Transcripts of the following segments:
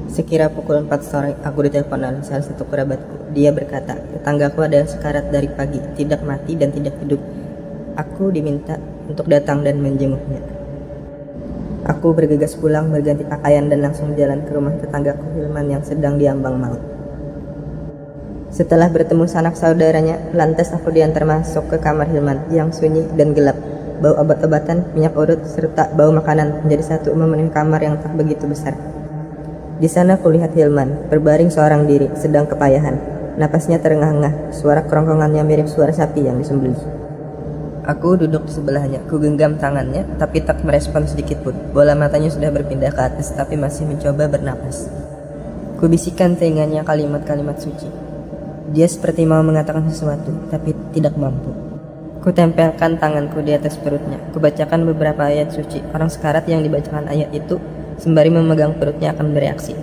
Sekira pukul 4 sore, aku ditelepon oleh salah satu kerabatku. Dia berkata, tetanggaku ada yang sekarat dari pagi, tidak mati dan tidak hidup. Aku diminta untuk datang dan menjenguknya. Aku bergegas pulang, berganti pakaian dan langsung jalan ke rumah tetanggaku Hilman yang sedang diambang maut. Setelah bertemu sanak saudaranya, lantas aku diantar masuk ke kamar Hilman yang sunyi dan gelap. Bau obat-obatan, minyak urut, serta bau makanan menjadi satu memenuhi kamar yang tak begitu besar. Di sana kulihat Hilman, berbaring seorang diri, sedang kepayahan. Napasnya terengah-engah, suara kerongkongannya mirip suara sapi yang disembelih. Aku duduk di sebelahnya, ku genggam tangannya, tapi tak merespon sedikit pun. Bola matanya sudah berpindah ke atas, tapi masih mencoba bernapas. Ku bisikan telinganya kalimat-kalimat suci. Dia seperti mau mengatakan sesuatu, tapi tidak mampu. Ku tempelkan tanganku di atas perutnya. Ku bacakan beberapa ayat suci. Orang sekarat yang dibacakan ayat itu sembari memegang perutnya akan bereaksi.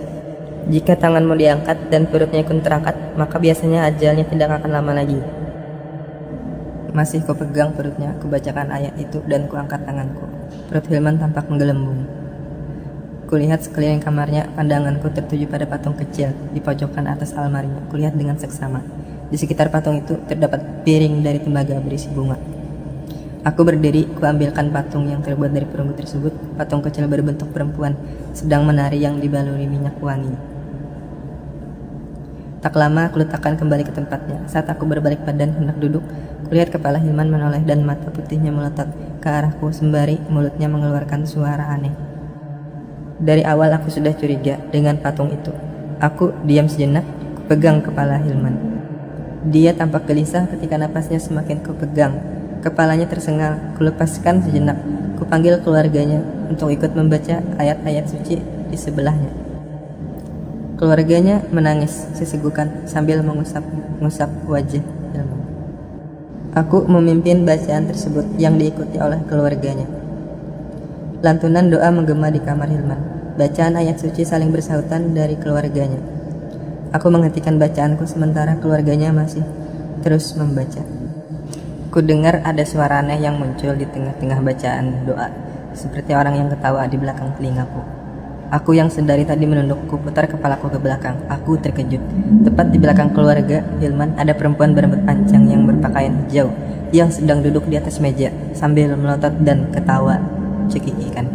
Jika tanganmu diangkat dan perutnya ikut terangkat, maka biasanya ajalnya tidak akan lama lagi. Masih ku pegang perutnya, ku bacakan ayat itu dan ku angkat tanganku. Perut Hilman tampak menggelembung. Kulihat sekeliling kamarnya, pandanganku tertuju pada patung kecil di pojokan atas almarinya. Kulihat dengan seksama. Di sekitar patung itu terdapat piring dari tembaga berisi bunga. Aku berdiri, kuambilkan patung yang terbuat dari perunggu tersebut. Patung kecil berbentuk perempuan sedang menari yang dibaluri minyak wangi. Tak lama aku letakkan kembali ke tempatnya. Saat aku berbalik badan hendak duduk, kulihat kepala Hilman menoleh dan mata putihnya melotot ke arahku sembari mulutnya mengeluarkan suara aneh. Dari awal aku sudah curiga dengan patung itu. Aku diam sejenak, kupegang kepala Hilman. Dia tampak gelisah ketika napasnya semakin kupegang. Kepalanya tersengal, kulepaskan sejenak. Kupanggil keluarganya untuk ikut membaca ayat-ayat suci di sebelahnya. Keluarganya menangis sesegukan sambil mengusap wajah Hilman. Aku memimpin bacaan tersebut yang diikuti oleh keluarganya. Lantunan doa menggema di kamar Hilman. Bacaan ayat suci saling bersautan dari keluarganya. Aku menghentikan bacaanku sementara keluarganya masih terus membaca. Ku dengar ada suara aneh yang muncul di tengah-tengah bacaan doa, seperti orang yang ketawa di belakang telingaku. Aku yang sedari tadi menunduk, ku putar kepalaku ke belakang. Aku terkejut. Tepat di belakang keluarga Hilman ada perempuan berambut panjang yang berpakaian hijau yang sedang duduk di atas meja sambil melotot dan ketawa cekikikan.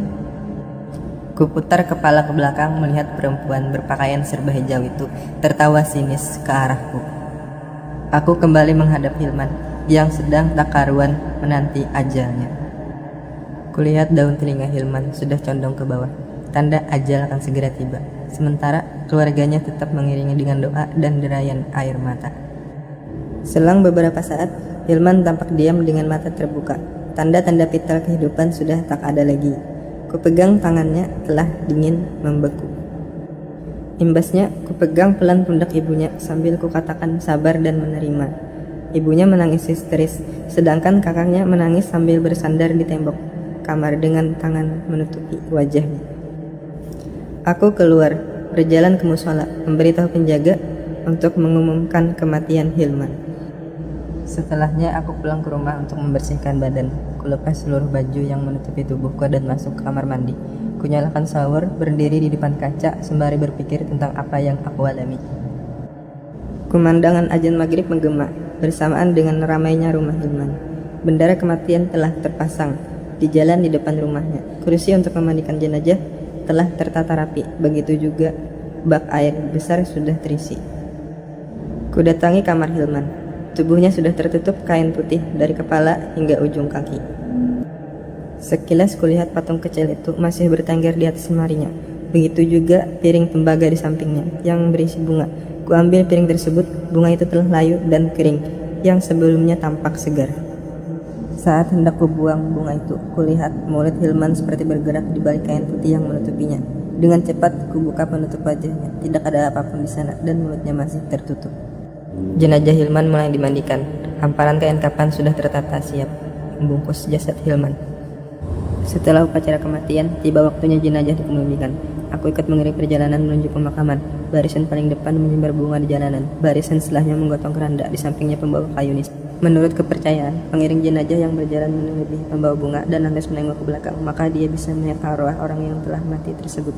Ku putar kepala ke belakang melihat perempuan berpakaian serba hijau itu tertawa sinis ke arahku. Aku kembali menghadap Hilman yang sedang tak karuan menanti ajalnya. Kulihat daun telinga Hilman sudah condong ke bawah. Tanda ajal akan segera tiba. Sementara keluarganya tetap mengiringi dengan doa dan derayan air mata. Selang beberapa saat, Hilman tampak diam dengan mata terbuka. Tanda-tanda vital kehidupan sudah tak ada lagi. Kupegang tangannya telah dingin membeku. Imbasnya, kupegang pelan pundak ibunya sambil kukatakan sabar dan menerima. Ibunya menangis histeris, sedangkan kakaknya menangis sambil bersandar di tembok kamar dengan tangan menutupi wajahnya. Aku keluar, berjalan ke musola, memberitahu penjaga untuk mengumumkan kematian Hilman. Setelahnya aku pulang ke rumah untuk membersihkan badan. Kulepas seluruh baju yang menutupi tubuhku dan masuk ke kamar mandi. Kunyalakan shower, berdiri di depan kaca sembari berpikir tentang apa yang aku alami. Kumandangan azan maghrib menggema bersamaan dengan ramainya rumah Hilman. Bendera kematian telah terpasang di jalan di depan rumahnya. Kursi untuk memandikan jenazah telah tertata rapi, begitu juga bak air besar sudah terisi. Kudatangi kamar Hilman. Tubuhnya sudah tertutup kain putih dari kepala hingga ujung kaki. Sekilas kulihat patung kecil itu masih bertengger di atas lemarinya. Begitu juga piring tembaga di sampingnya yang berisi bunga. Kuambil piring tersebut, bunga itu telah layu dan kering, yang sebelumnya tampak segar. Saat hendak kubuang bunga itu, kulihat mulut Hilman seperti bergerak di balik kain putih yang menutupinya. Dengan cepat kubuka penutup wajahnya. Tidak ada apapun di sana dan mulutnya masih tertutup. Jenazah Hilman mulai dimandikan. Hamparan kain kafan sudah tertata siap membungkus jasad Hilman. Setelah upacara kematian, tiba waktunya jenazah dikebumikan. Aku ikut mengiring perjalanan menuju pemakaman. Barisan paling depan menyebar bunga di jalanan. Barisan setelahnya menggotong keranda, di sampingnya pembawa kayu nis. Menurut kepercayaan, pengiring jenazah yang berjalan melebihi pembawa bunga dan lantas menengok ke belakang, maka dia bisa melihat arwah orang yang telah mati tersebut.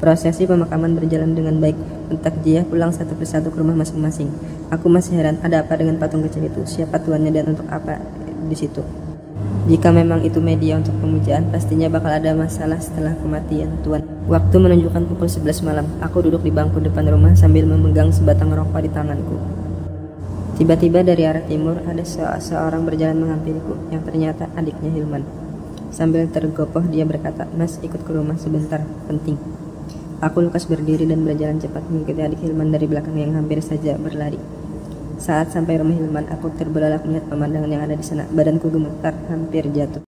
Prosesi pemakaman berjalan dengan baik. Pentakjiah pulang satu persatu ke rumah masing-masing. Aku masih heran, ada apa dengan patung kecil itu? Siapa tuannya dan untuk apa di situ? Jika memang itu media untuk pemujaan, pastinya bakal ada masalah setelah kematian tuan. Waktu menunjukkan pukul 11 malam. Aku duduk di bangku depan rumah sambil memegang sebatang rokok di tanganku. Tiba-tiba dari arah timur ada seorang berjalan menghampiriku, yang ternyata adiknya Hilman. Sambil tergopoh dia berkata, "Mas, ikut ke rumah sebentar, penting." Aku lukas berdiri dan berjalan cepat mengikuti adik Hilman dari belakang yang hampir saja berlari. Saat sampai rumah Hilman, aku terbelalak melihat pemandangan yang ada di sana. Badanku gemetar, hampir jatuh.